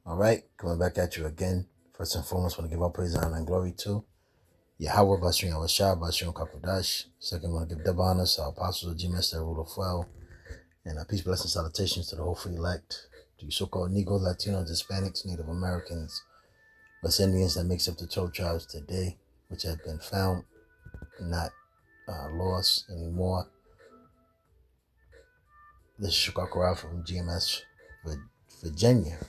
All right, coming back at you again. First and foremost, want to give all praise, honor, and glory to Yahweh, Bashir, Yahweh, Bashir, Kakodash. Second, want to give double honors to our apostles, G-Master, that rule of well. And peace, blessings, salutations to the whole free elect, to you so-called Negro, Latinos, Hispanics, Native Americans, West Indians that makes up the 12 tribes today, which have been found, not lost anymore. This is Shukakara from GMS, Virginia.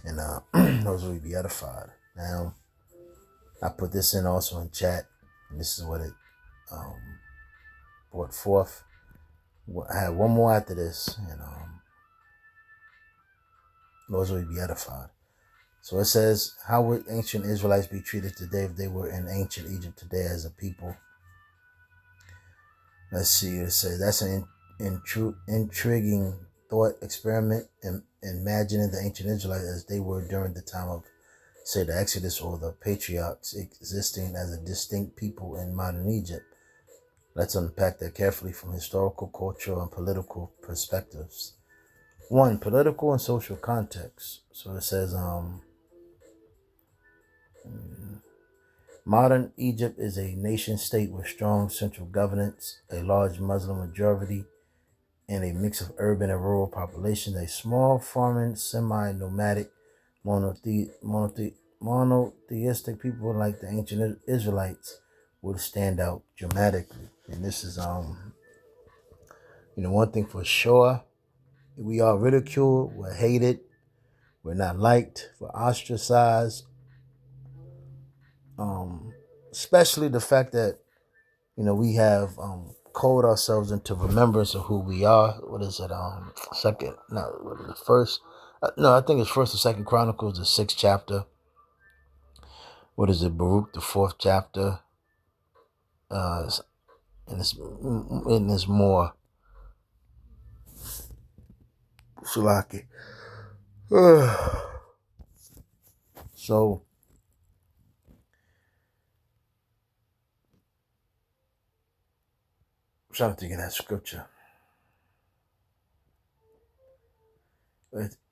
And those will be edified. Now, I put this in also in chat, and this is what it brought forth. I had one more after this, and those will be edified. So it says, how would ancient Israelites be treated today if they were in ancient Egypt today as a people? Let's see, it says, that's an intriguing thought experiment, imagining the ancient Israelites as they were during the time of, say, the Exodus or the patriarchs, existing as a distinct people in modern Egypt. Let's unpack that carefully from historical, cultural, and political perspectives. 1, political and social context. So it says, modern Egypt is a nation state with strong central governance, a large Muslim majority, and a mix of urban and rural populations. A small farming, semi-nomadic, monotheistic people like the ancient Israelites would stand out dramatically. And this is, one thing for sure. We are ridiculed, we're hated, we're not liked, we're ostracized. Especially the fact that, we have called ourselves into remembrance of who we are. What is it? First? I think it's First or Second Chronicles, the 6th chapter. What is it? Baruch, the 4th chapter. And it's more. Shalaki. So, I'm trying to think of that scripture.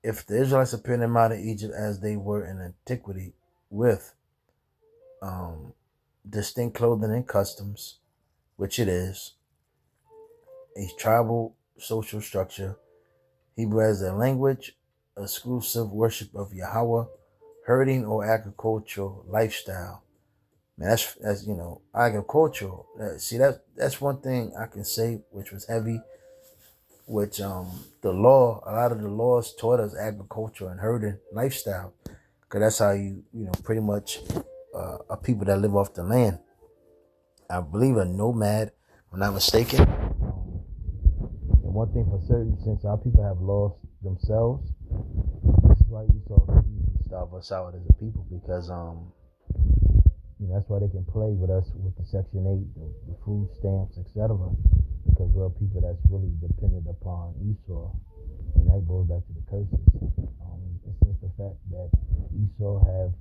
If the Israelites appeared in modern Egypt as they were in antiquity with distinct clothing and customs, which it is, a tribal social structure, Hebrew as their language, exclusive worship of Yahweh, herding or agricultural lifestyle. Man, that's agricultural. See, that's one thing I can say, which was heavy, which a lot of the laws taught us agriculture and herding lifestyle, because that's how you pretty much are people that live off the land. I believe a nomad, if I'm not mistaken. And one thing for certain, since our people have lost themselves, this is why Esau can easily starve us out as a people, because that's why they can play with us with the Section 8, the food stamps, etc. Because we're people that's really dependent upon Esau, and that goes back to the curses. It's just the fact that Esau have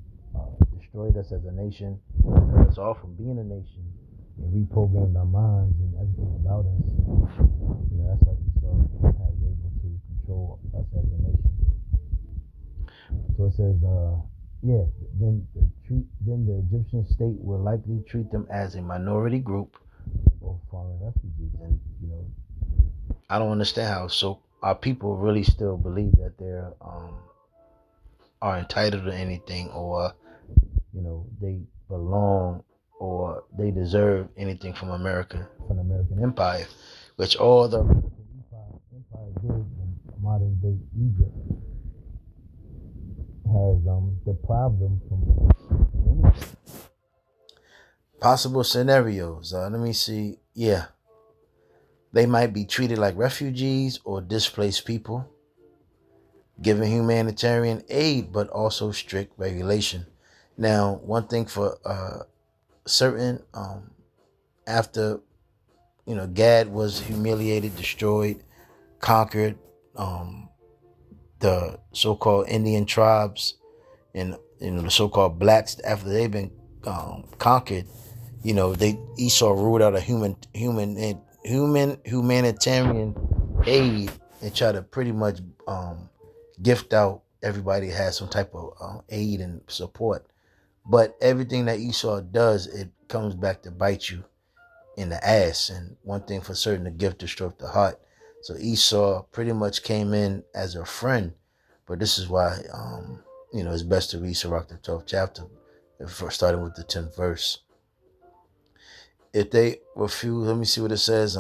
destroyed us as a nation, cut us off from being a nation, and reprogrammed our minds and everything about us. That's how Esau has able to control us as a nation. So it says, then the Egyptian state will likely treat them as a minority group or foreign refugees. And I don't understand how our people really still believe that they're are entitled to anything, or they belong or they deserve anything from America, from the American Empire, which all the empire did in modern day Egypt has deprived them from anything. Possible scenarios. Let me see. Yeah. They might be treated like refugees or displaced people, given humanitarian aid, but also strict regulation. Now, one thing for certain, after, Gad was humiliated, destroyed, conquered, the so-called Indian tribes and the so-called blacks, after they've been conquered, Esau ruled out a humanitarian aid and tried to pretty much gift out everybody has some type of aid and support. But everything that Esau does, it comes back to bite you in the ass. And one thing for certain, the gift destroyed the heart. So Esau pretty much came in as a friend. But this is why, it's best to read Sirach, the 12th chapter, starting with the 10th verse. If they refuse, let me see what it says.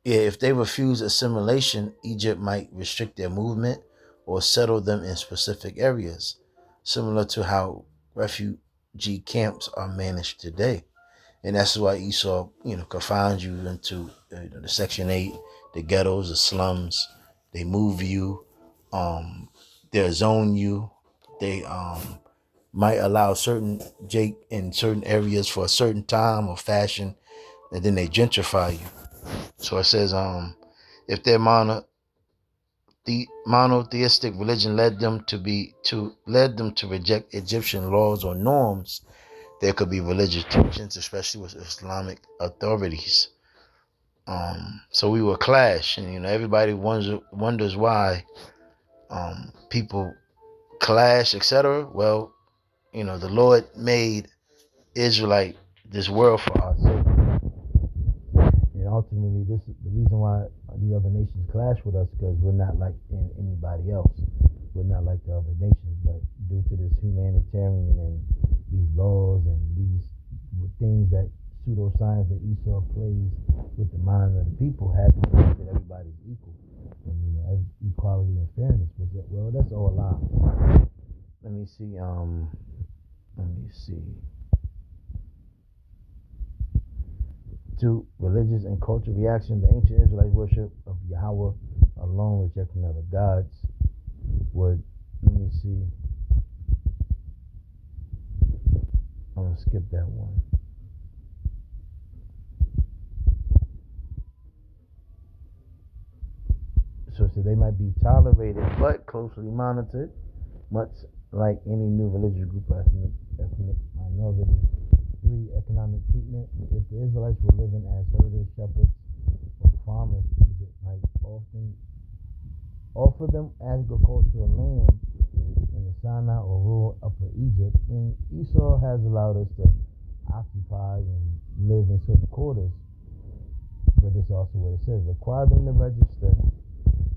If they refuse assimilation, Egypt might restrict their movement or settle them in specific areas, similar to how refugee camps are managed today. And that's why Esau, confines you into the Section 8, the ghettos, the slums. They move you, they'll zone you. They might allow certain Jake in certain areas for a certain time or fashion, and then they gentrify you. So it says, if their monotheistic religion led them to reject Egyptian laws or norms, there could be religious tensions, especially with Islamic authorities. So we will clash, and everybody wonders why people clash, etc. Well, the Lord made Israelite this world for our sake. And ultimately, this is the reason why the other nations clash with us, because we're not like anybody else. We're not like the other nations, but due to this humanitarian and these laws and these things that pseudoscience that Esau plays with the mind of the people, have to think that everybody's equal and equality and fairness. Well, that's all lies. Let me see. To religious and cultural reaction, the ancient Israelite worship of Yahweh alone, rejecting other gods, would, let me see, I'm going to skip that one. So they might be tolerated but closely monitored, much like any new religious group or ethnic minority. 3. Economic treatment. If the Israelites were living as herders, shepherds, or farmers, Egypt might often offer them agricultural land in the Sinai or rural Upper Egypt. And Esau has allowed us to occupy and live in certain quarters. But it's also what it says. Require them to register,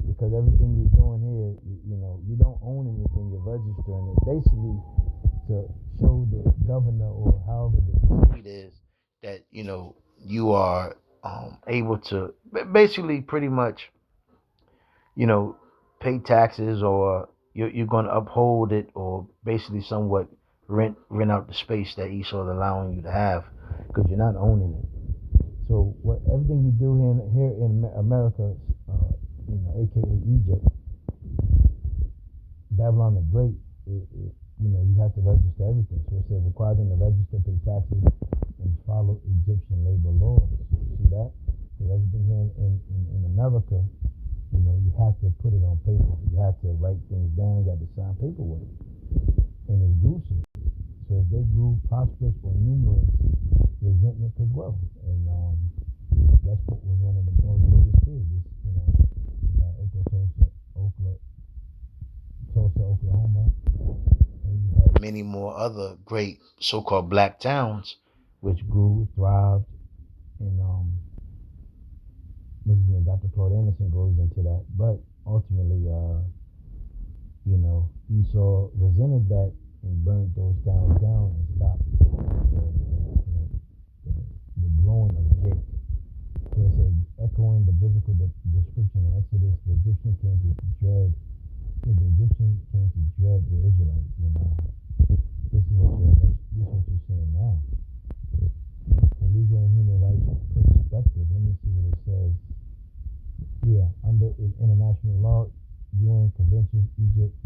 because everything you're doing here, you don't own anything, you're registering it. Basically, to show the governor or however the state is that you are able to basically pretty much pay taxes, or you're going to uphold it, or basically somewhat rent out the space that Esau is allowing you to have, because you're not owning it. So everything you do here in America, aka Egypt, Babylon the Great, you have to register everything. So it says require them to register, pay taxes, and follow Egyptian labor laws. See that? Because everything here in America, you have to put it on paper. You have to write things down. You have to sign paperwork. And it's gruesome. So if they grew prosperous or numerous, resentment could grow. And that's what was one of the most biggest fears. Tulsa, Oklahoma. Many more other great so-called black towns which grew, thrived, and Dr. Claude Anderson goes into that. But ultimately, Esau resented that and burned those towns down and stopped the growing of Jake. So it said, echoing the biblical description in Exodus, the Egyptians came to dread the Israelites. This is what you're saying now. For legal and human rights perspective, let me see what it says. Yeah, under international law, UN conventions, Egypt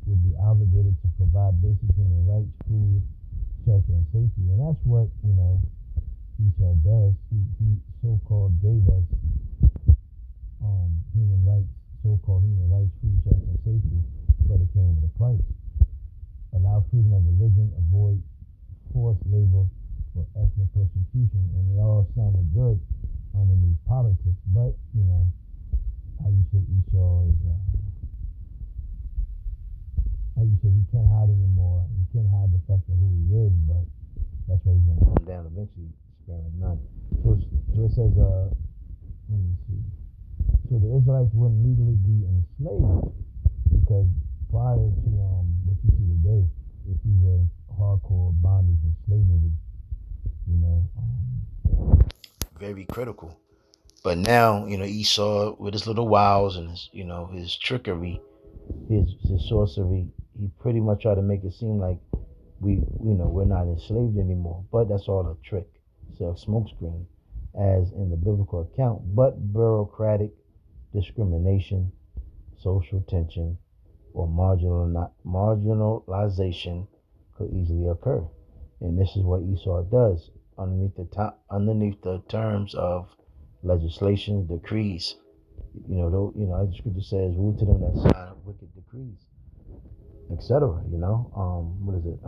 will be obligated to provide basic human rights, food, shelter, and safety. And that's what, Esau does. He so-called gave us human rights, so-called human rights, food, shelter, and safety, but it came with a price. Allow freedom of religion, avoid forced labor or ethnic persecution, and it all sounded good underneath politics. But, how you say Esau is like you said, he can't hide anymore. He can't hide the fact of who he is, but that's why he's going to come down eventually, sparing none. So it says, let me see. So the Israelites wouldn't legally be enslaved because prior to what you see today, if we were in hardcore bondage and slavery, you know, very critical. But now, Esau with his little wiles and his, his trickery, his sorcery, he pretty much tried to make it seem like we're not enslaved anymore. But that's all a trick. It's a smokescreen, as in the biblical account. But bureaucratic discrimination, social tension, or marginalization could easily occur. And this is what Esau does underneath the terms of legislation, decrees. As the scripture says, woe to them that sign up wicked decrees, etc. What is it? I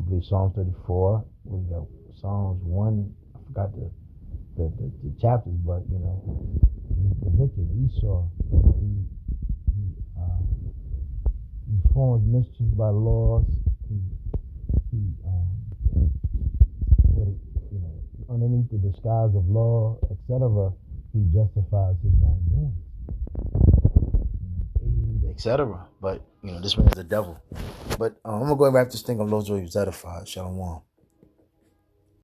believe Psalm 34. We got Psalms 1. I forgot the chapters, but the wicked Esau, he forms mischief by laws. He underneath the disguise of law, etc. He justifies his wrongdoing, etc. But this man is the devil. But I'm gonna go and wrap this thing up. Lord's will be edified. Shalom.